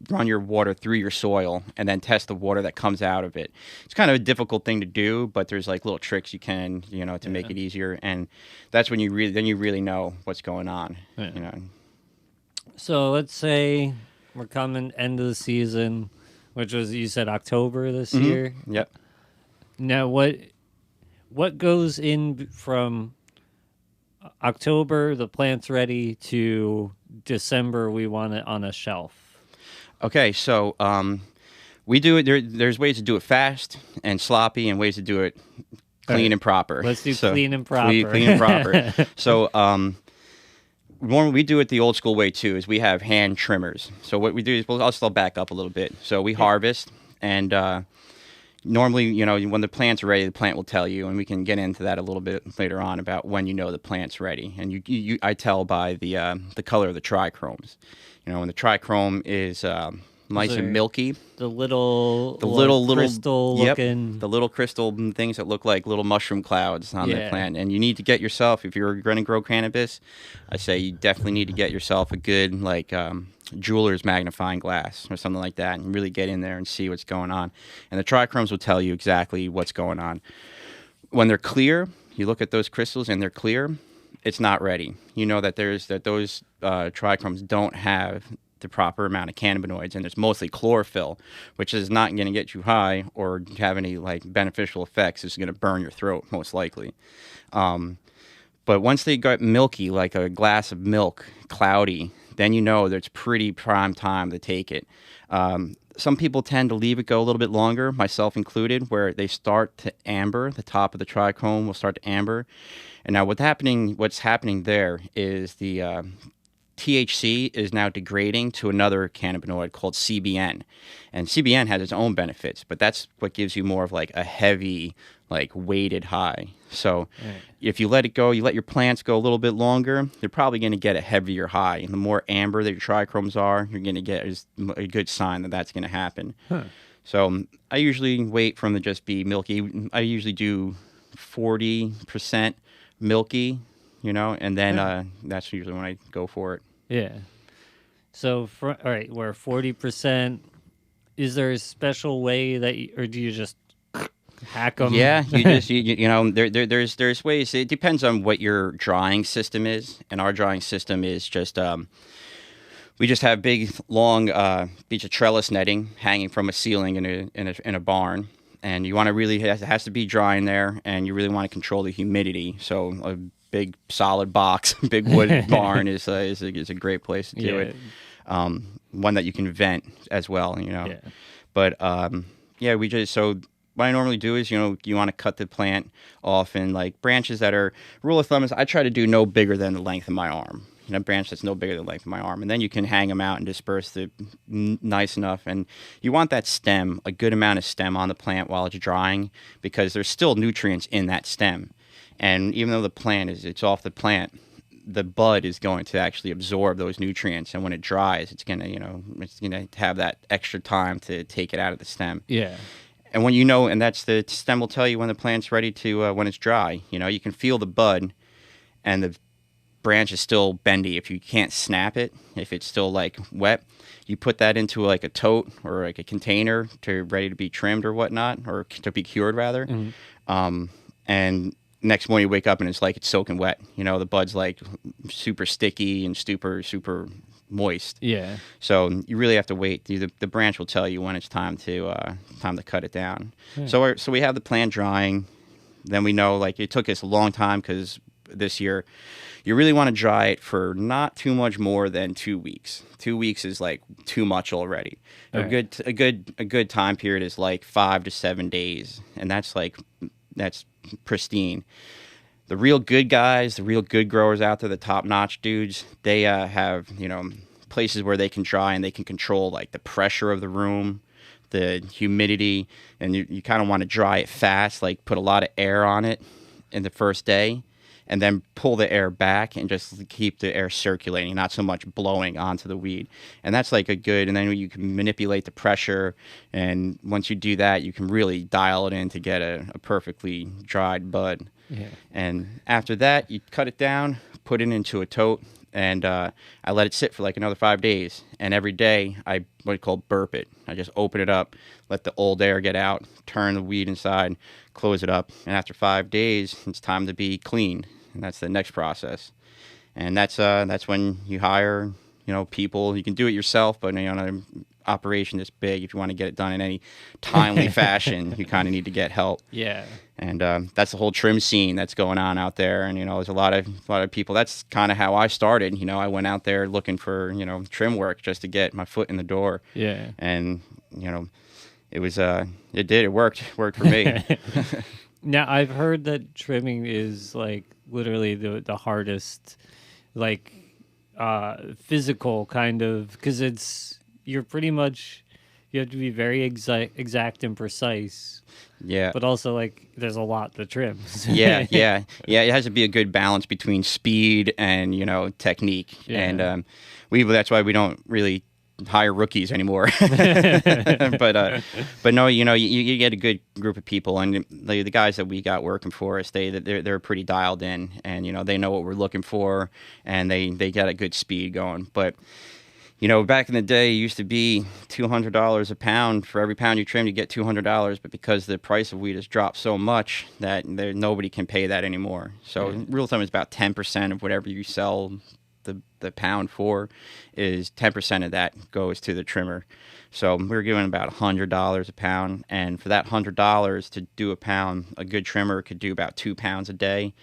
run your water through your soil and then test the water that comes out of it. It's kind of a difficult thing to do, but there's like little tricks you can, to make it easier. And that's when you really know what's going on. Yeah. So let's say we're coming end of the season, which was, you said October this year. Yep. Now what goes in from October, the plant's ready, to December, we want it on a shelf? Okay, so we do it. There's ways to do it fast and sloppy, and ways to do it clean and proper. Let's do clean and proper. Clean and proper. So we do it the old school way too. Is we have hand trimmers. So what we do is I'll still back up a little bit. So we harvest, and normally, when the plant's ready, the plant will tell you, and we can get into that a little bit later on about when the plant's ready. And I tell by the color of the trichromes. When the trichrome is nice and milky, the little crystal looking, the little crystal things that look like little mushroom clouds on the plant. And you need to get yourself, if you're going to grow cannabis, I say you definitely need to get yourself a good jeweler's magnifying glass or something like that, and really get in there and see what's going on. And the trichromes will tell you exactly what's going on. When they're clear, you look at those crystals and they're clear, it's not ready. You know that those trichromes don't have the proper amount of cannabinoids, and it's mostly chlorophyll, which is not going to get you high or have any beneficial effects. It's going to burn your throat most likely. But once they got milky, like a glass of milk, cloudy, then that it's pretty prime time to take it. Some people tend to leave it go a little bit longer, myself included, where they start to amber. The top of the trichrome will start to amber. And now what's happening there is the THC is now degrading to another cannabinoid called CBN. And CBN has its own benefits, but that's what gives you more of a heavy, weighted high. So if you let it go, you let your plants go a little bit longer, you're probably going to get a heavier high. And the more amber that your trichromes are, you're going to get a good sign that that's going to happen. Huh. So I usually wait for them to just be milky. I usually do 40% milky, and then that's usually when I go for it. Yeah. So, all right, we're 40%. Is there a special way or do you just hack them? Yeah, you just there's ways. It depends on what your drying system is, and our drying system is just we just have big long piece of trellis netting hanging from a ceiling in a barn, and you want to it has to be dry in there, and you really want to control the humidity. So a big solid box, big wood barn is a great place to do it. One that you can vent as well, Yeah. But we just what I normally do is, you want to cut the plant off in like branches that are, rule of thumb is I try to do no bigger than the length of my arm. Branch that's no bigger than the length of my arm. And then you can hang them out and disperse it nice enough. And you want that stem, a good amount of stem on the plant while it's drying, because there's still nutrients in that stem. And even though the plant it's off the plant, the bud is going to actually absorb those nutrients. And when it dries, it's going to have that extra time to take it out of the stem. Yeah. And and that's the stem will tell you when the plant's ready to, when it's dry. You can feel the bud, and the branch is still bendy. If you can't snap it, if it's still like wet, you put that into like a tote or like a container ready to be trimmed or whatnot, or to be cured rather. Mm-hmm. And next morning you wake up and it's like it's soaking wet. The bud's like super sticky and super moist. Yeah. So you really have to wait. The branch will tell you when it's time to cut it down. Yeah. So we have the plant drying. Then we know, like, it took us a long time because this year you really want to dry it for not too much more than 2 weeks. 2 weeks is like too much already. A good time period is like 5 to 7 days, and that's pristine. The real good guys, the real good growers out there, the top-notch dudes, they have places where they can dry and they can control like the pressure of the room, the humidity, and you kind of want to dry it fast, like put a lot of air on it in the first day, and then pull the air back and just keep the air circulating, not so much blowing onto the weed. And that's like and then you can manipulate the pressure, and once you do that, you can really dial it in to get a perfectly dried bud. Yeah. And after that, you cut it down, put it into a tote, and I let it sit for like another 5 days. And every day, I what you call burp it. I just open it up, let the old air get out, turn the weed inside, close it up, and after 5 days, it's time to be clean. And that's the next process. And that's when you hire, people. You can do it yourself, but on an operation this big, if you want to get it done in any timely fashion, you kind of need to get help. Yeah. And that's the whole trim scene that's going on out there. And there's a lot of people. That's kind of how I started. I went out there looking for trim work just to get my foot in the door. Yeah. And it worked for me. Now, I've heard that trimming is like literally the hardest, like physical kind of, because you have to be very exact and precise. Yeah. But also, like, there's a lot to trim. Yeah. It has to be a good balance between speed and, technique. Yeah. And that's why we don't really hire rookies anymore. but no, you get a good group of people, and the guys that we got working for us, they're pretty dialed in, and they know what we're looking for, and they got a good speed going. But back in the day, it used to be $200 a pound. For every pound you trim, you get $200. But because the price of weed has dropped so much that nobody can pay that anymore. So rule of thumb is about 10% of whatever you sell the pound for, is 10% of that goes to the trimmer. So we're giving about $100 a pound. And for that $100 to do a pound, a good trimmer could do about 2 pounds a day.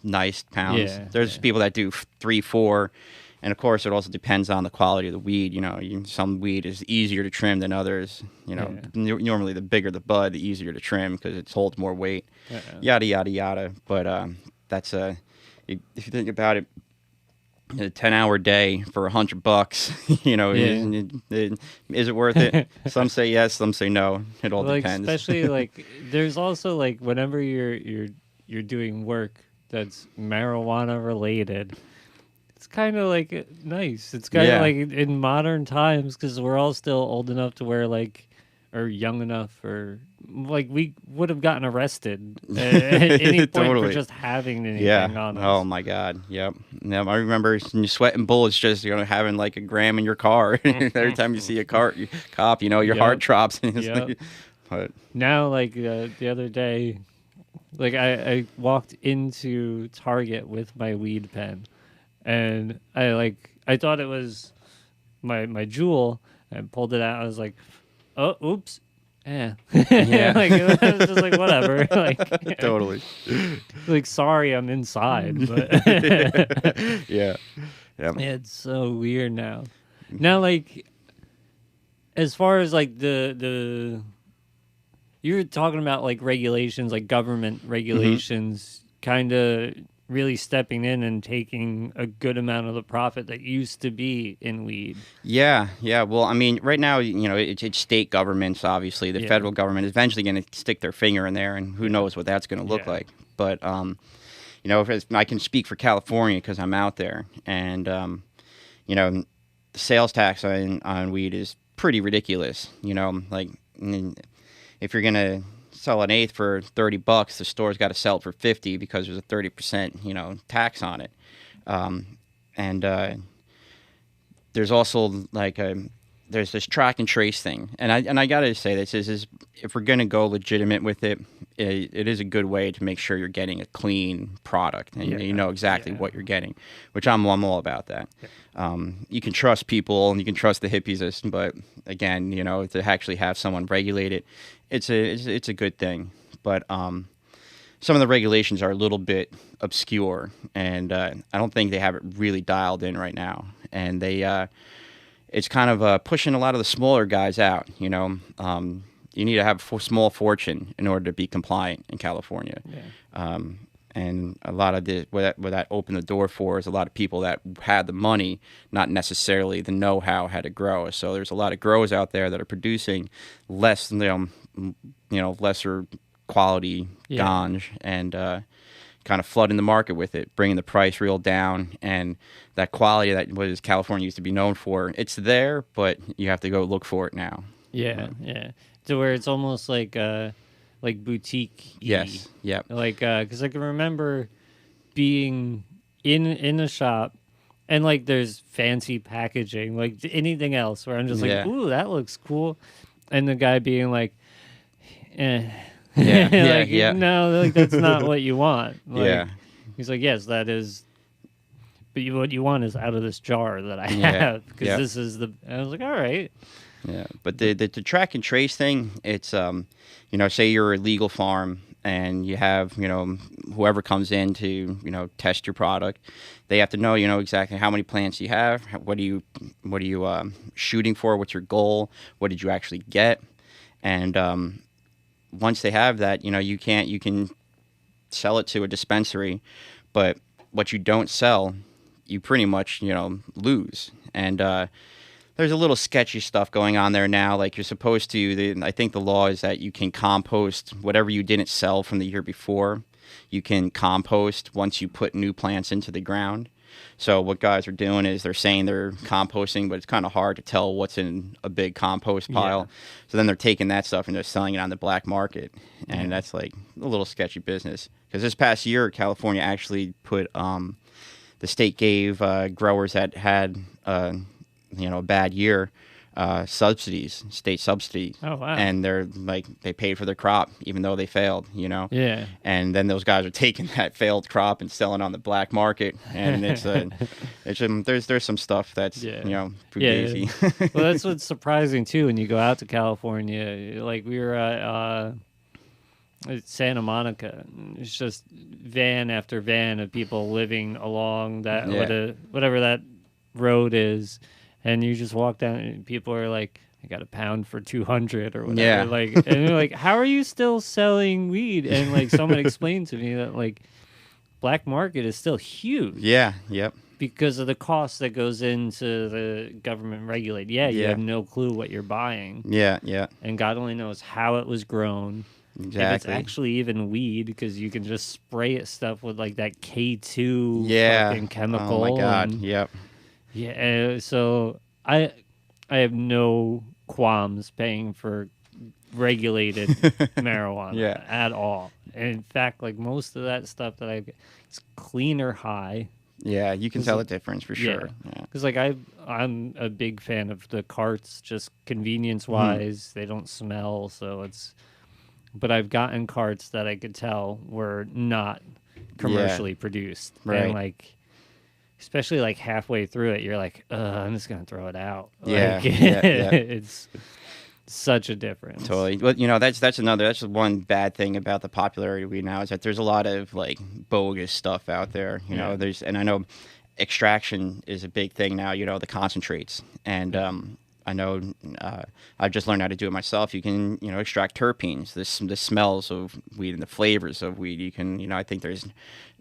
Nice pounds. There's people that do 3, 4. And of course, it also depends on the quality of the weed. Some weed is easier to trim than others. Normally the bigger the bud, the easier to trim because it holds more weight. Yada yada yada. But that's if you think about it, a 10-hour day for $100. Is it worth it? Some say yes, some say no. It all depends. Especially like there's also like whenever you're doing work that's marijuana related. It's kind of like nice. It's kind of like in modern times, because we're all still old enough to where or young enough, or like we would have gotten arrested at any point for just having anything on us. Oh my God. Yep. I remember sweating bullets just having like a gram in your car. Every time you see a cop, your heart drops. But now, like the other day, like I walked into Target with my weed pen. And I thought it was my jewel, and pulled it out. I was like, oh, oops. Yeah. Like, it was just like, whatever. Like, totally. Like, sorry, I'm inside. But Yeah. It's so weird now. Now, like, as far as like the you were talking about like regulations, like government Hmm. regulations, kind of really stepping in and taking a good amount of the profit that used to be in weed. Yeah, yeah. Well, I mean, right now, it's state governments. Obviously, the Yeah, federal government is eventually going to stick their finger in there, and who yeah, knows what that's going to look yeah, like. But if I can speak for California because I'm out there, and the sales tax on weed is pretty ridiculous. Like if you're gonna sell an eighth for $30, the store's got to sell it for 50 because there's a 30% tax on it. And there's also like there's this track and trace thing, and I gotta say this is if we're gonna go legitimate with it, it is a good way to make sure you're getting a clean product and you yeah, know exactly yeah, what you're getting, which I'm all about that. You can trust people and you can trust the hippies, but again, to actually have someone regulate it, it's a good thing. But some of the regulations are a little bit obscure, and I don't think they have it really dialed in right now. And it's kind of pushing a lot of the smaller guys out. You need to have a small fortune in order to be compliant in California. yeah, And a lot of what that opened the door for is a lot of people that had the money, not necessarily the know-how how to grow. So there's a lot of growers out there that are producing less, lesser quality yeah. ganj and kind of flooding the market with it, bringing the price real down. And that quality that was California used to be known for, it's there, but you have to go look for it now. Yeah, yeah. To where it's almost like boutique y. Yes. Yep. Like cuz I can remember being in a shop and like there's fancy packaging like anything else where I'm just like, Yeah. "Ooh, that looks cool." And the guy being like, "Eh." Yeah. Yeah. Like, Yeah. no, like that's not what you want. Like Yeah. he's like, "Yes, that is but what you want is out of this jar that I Yeah. have because Yeah. this is the." I was like, "All right." Yeah, but the track and trace thing, it's say you're a legal farm and you have whoever comes in to test your product, they have to know exactly how many plants you have, what are you shooting for, what's your goal, what did you actually get, and once they have that, you can sell it to a dispensary, but what you don't sell, you pretty much lose, and there's a little sketchy stuff going on there now. Like you're supposed to, I think the law is that you can compost whatever you didn't sell from the year before. You can compost once you put new plants into the ground. So what guys are doing is they're saying they're composting, but it's kind of hard to tell what's in a big compost pile. Yeah. So then they're taking that stuff and they're selling it on the black market, Yeah. and that's like a little sketchy business. Because this past year, California actually put the state gave growers that had a bad year, state subsidies, Oh, wow. and they're like they paid for their crop even though they failed. Yeah. And then those guys are taking that failed crop and selling on the black market, and there's some stuff that's Yeah. fugazi. Well, that's what's surprising too when you go out to California. Like we were at Santa Monica. It's just van after van of people living along that Yeah. whatever that road is, and you just walk down and people are like, "I got a pound for 200 or whatever." Yeah. Like, and they're like, "How are you still selling weed?" And like someone explained to me that like black market is still huge. Yeah. Yep. Because of the cost that goes into the government regulate. Yeah, you Yeah. have no clue what you're buying. Yeah. Yeah. And God only knows how it was grown. If it's Exactly. actually even weed, because you can just spray it stuff with like that K2 Yeah. fucking chemical. Oh my God. and- Yep. yeah, so I have no qualms paying for regulated marijuana Yeah. at all. And in fact, like most of that stuff that I get, it's clean or high. Yeah. You can Is tell it- the difference for yeah. sure. Yeah. Because like I'm a big fan of the carts, just convenience wise. They don't smell, so it's. But I've gotten carts that I could tell were not commercially produced, Right. and like, especially like halfway through it, you're like, I'm just gonna throw it out. Yeah, Like, yeah, yeah. It's such a difference. Totally. Well, that's one bad thing about the popularity of weed now is that there's a lot of like bogus stuff out there. Yeah. And I know extraction is a big thing now. The concentrates, and I know I've just learned how to do it myself. You can, extract terpenes, the smells of weed and the flavors of weed. You can, I think there's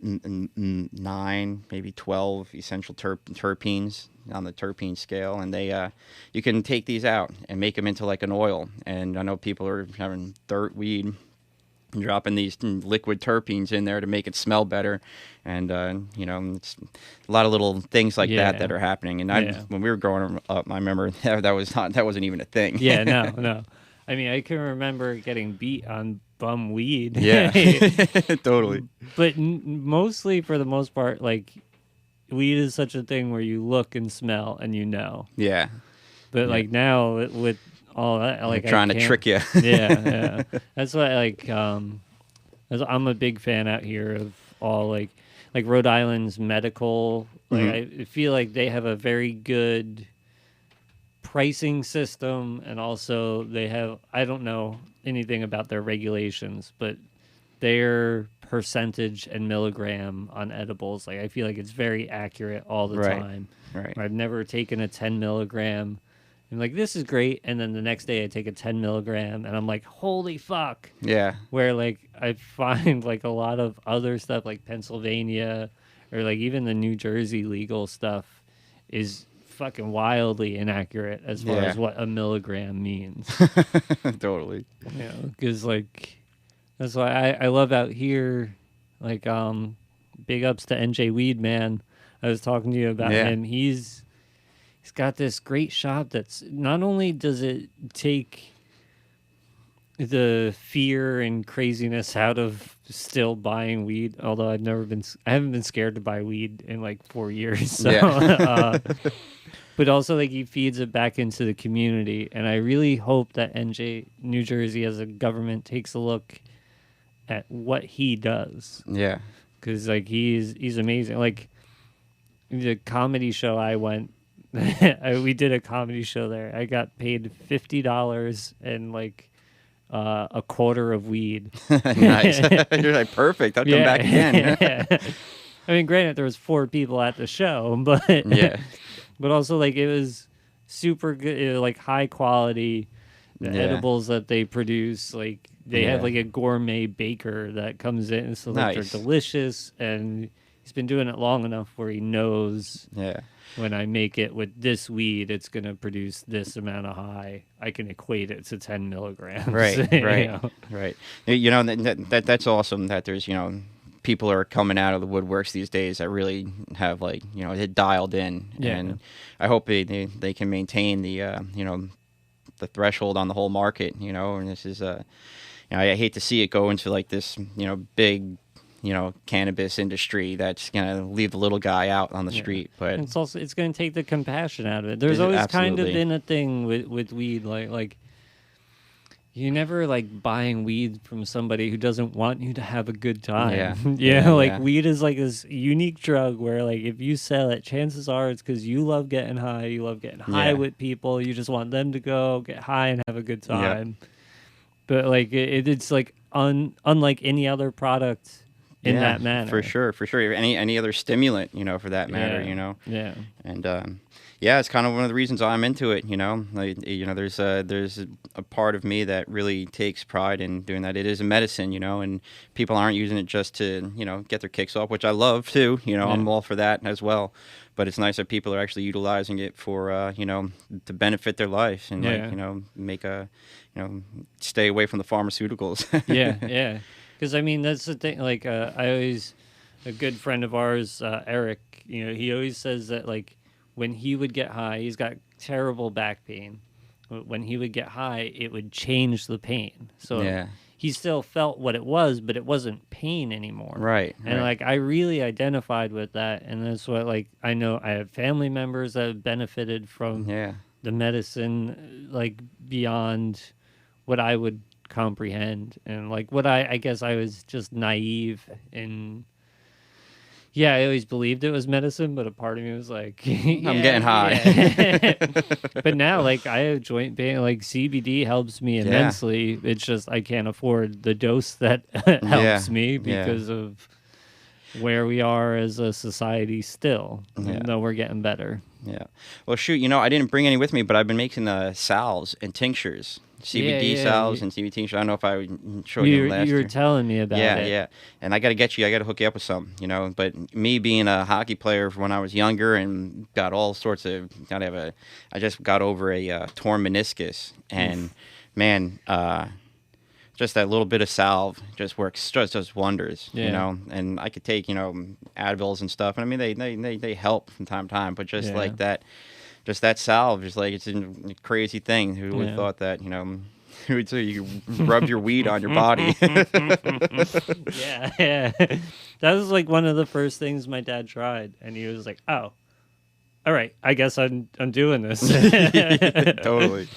9, maybe 12 essential terpenes on the terpene scale, and you can take these out and make them into like an oil. And I know people are having dirt weed, dropping these liquid terpenes in there to make it smell better, and it's a lot of little things like that are happening. And when we were growing up, I remember that wasn't even a thing. No. I mean, I can remember getting beat on bum weed. Yeah, totally. But mostly, for the most part, like, weed is such a thing where you look and smell and you know. Yeah. But like now with all that, like, trying to trick you. Yeah. That's why, like, I'm a big fan out here of all like Rhode Island's medical. Like, I feel like they have a very good pricing system, and also they have, I don't know anything about their regulations, but their percentage and milligram on edibles, like, I feel like it's very accurate all the time. Right. I've never taken a 10 milligram. I'm like, this is great. And then the next day I take a 10 milligram and I'm like, holy fuck. Yeah. Where, like, I find, like, a lot of other stuff, like Pennsylvania or, like, even the New Jersey legal stuff is fucking wildly inaccurate as far as what a milligram means. Totally. Yeah. Because, like, that's why I love out here, like, big ups to NJ Weed, man. I was talking to you about him. He's got this great shop that's not only does it take the fear and craziness out of still buying weed, although I haven't been scared to buy weed in like 4 years. So, but also, like, he feeds it back into the community. And I really hope that New Jersey as a government takes a look at what he does. Yeah. Because, like, he's amazing. Like, the comedy show I went, we did a comedy show there. I got paid $50 and like a quarter of weed. Nice. You're like, perfect. I'll come back again. I mean, granted, there was 4 people at the show, but but also, like, it was super good. It was, like, high quality. The edibles that they produce, like, they have like a gourmet baker that comes in, so like, they're delicious, and he's been doing it long enough where he knows. When I make it with this weed, it's going to produce this amount of high. I can equate it to 10 milligrams. Right. Right. That's awesome that there's, people are coming out of the woodworks these days that really have, like, it dialed in. And I hope they can maintain the, the threshold on the whole market, and this is, I hate to see it go into like this, big, cannabis industry that's gonna leave the little guy out on the street. But it's gonna take the compassion out of it. There's always kind of been a thing with weed, like you never like buying weed from somebody who doesn't want you to have a good time. Weed is like this unique drug where, like, if you sell it, chances are it's because you love getting high. You love getting high with people. You just want them to go get high and have a good time. But like it's like unlike any other product in that manner. For sure. Any other stimulant, for that matter, And it's kind of one of the reasons I'm into it, Like, there's a part of me that really takes pride in doing that. It is a medicine, and people aren't using it just to, get their kicks off, which I love too. I'm all for that as well. But it's nice that people are actually utilizing it for, to benefit their life and like, make stay away from the pharmaceuticals. Because, I mean, that's the thing. Like, a good friend of ours, Eric, he always says that, like, when he would get high, he's got terrible back pain. When he would get high, it would change the pain. So he still felt what it was, but it wasn't pain anymore. Right. And, like, I really identified with that. And that's what, like, I know I have family members that have benefited from the medicine, like, beyond what I would comprehend. And like what I guess I was just naive and I always believed it was medicine, but a part of me was like, I'm getting high. But now, like, I have joint pain. Like, CBD helps me immensely. It's just I can't afford the dose that helps me because of where we are as a society still, even though we're getting better. Yeah. Well, shoot, you know, I didn't bring any with me, but I've been making salves and tinctures. CBD salves and CBD tinctures. I don't know if I showed you last You were year. telling me about it. Yeah. And I got to hook you up with some, you know. But me being a hockey player when I was younger and got all sorts of, I just got over a torn meniscus. And, man, just that little bit of salve just works, just does wonders, you know. And I could take, you know, Advils and stuff. And I mean, they help from time to time, but just like that. Just that salve, just like it's a crazy thing. Who would have thought that, you know, who would say you rub your weed on your body? yeah. That was like one of the first things my dad tried. And he was like, oh, all right, I guess I'm doing this. Totally.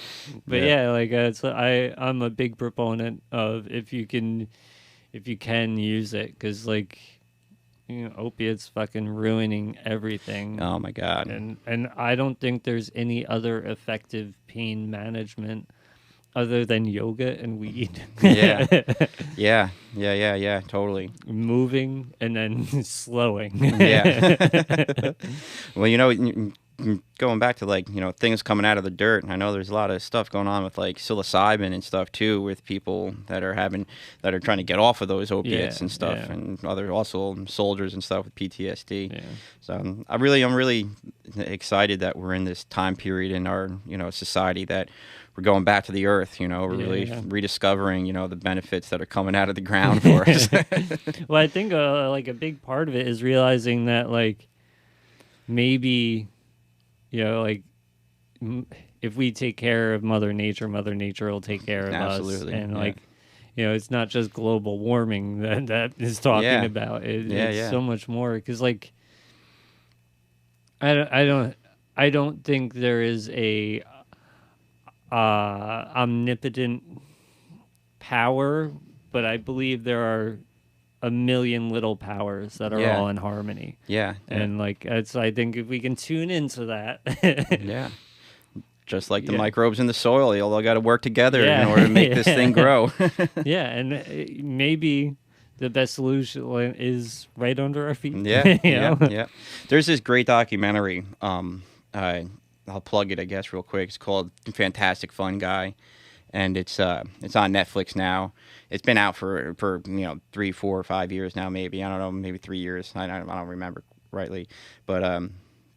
But I'm a big proponent of if you can use it, because like, you know, opiates fucking ruining everything. Oh my God. And I don't think there's any other effective pain management other than yoga and weed. Yeah, totally. Moving and then slowing. Yeah. Well, you know, going back to like, you know, things coming out of the dirt, I know there's a lot of stuff going on with like psilocybin and stuff too, with people that are trying to get off of those opiates and stuff, and other also soldiers and stuff with PTSD. So I'm really excited that we're in this time period in our, you know, society that we're going back to the earth, you know, we're really rediscovering, you know, the benefits that are coming out of the ground for us. Well, I think like a big part of it is realizing that like maybe, you know, like if we take care of Mother Nature will take care of us. And like, you know, it's not just global warming that is talking about it. It's so much more, because like I don't think there is a omnipotent power, but I believe there are a million little powers that are all in harmony. And like I think if we can tune into that, just like the microbes in the soil, they all got to work together in order to make this thing grow. And maybe the best solution is right under our feet. There's this great documentary. I'll plug it, I guess, real quick. It's called Fantastic Fun Guy, and it's on Netflix now. It's been out for you know 3, 4, or 5 years now, maybe. I don't know, maybe 3 years. I don't remember rightly, but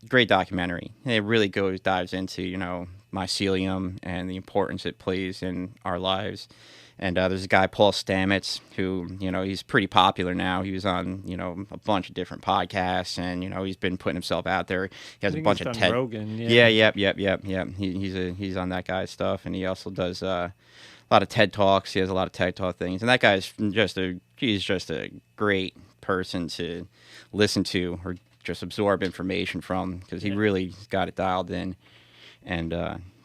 great documentary. And it really dives into, you know, mycelium and the importance it plays in our lives. And there's a guy, Paul Stamets, who, you know, he's pretty popular now. He was on, you know, a bunch of different podcasts, and, you know, he's been putting himself out there. He has a bunch of TED. Rogan, Yep. He's on that guy's stuff, and he also does a lot of TED Talks. He has a lot of TED Talk things, and that guy's he's just a great person to listen to or just absorb information from, because he really got it dialed in. And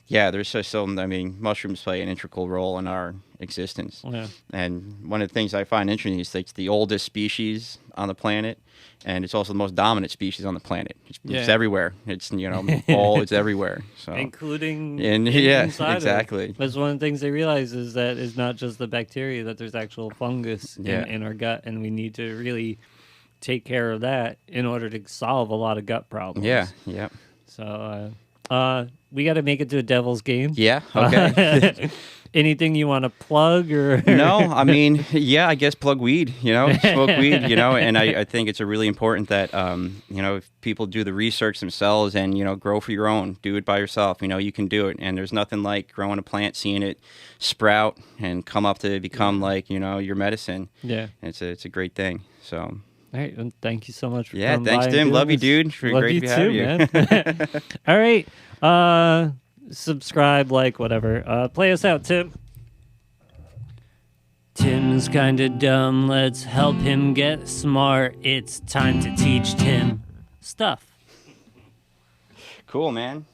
there's just so, I mean, mushrooms play an integral role in our existence. And one of the things I find interesting is it's the oldest species on the planet, and it's also the most dominant species on the planet. It's everywhere. It's, you know, it's everywhere. So including inside exactly. That's one of the things they realize, is that it's not just the bacteria, that there's actual fungus in our gut, and we need to really take care of that in order to solve a lot of gut problems. So we got to make it to a Devil's game. Okay. Anything you want to plug or? No, I mean, I guess plug weed, you know, smoke weed, you know, and I think it's really important that, you know, if people do the research themselves and, you know, grow for your own, do it by yourself, you know, you can do it. And there's nothing like growing a plant, seeing it sprout and come up to become like, you know, your medicine. It's a great thing. So. All right, well, thank you so much for coming thanks, by. Tim. Love you, dude. It's Love great you to too, have you. Man. All right. Subscribe, like, whatever. Play us out, Tim. Tim's kinda dumb. Let's help him get smart. It's time to teach Tim stuff. Cool, man.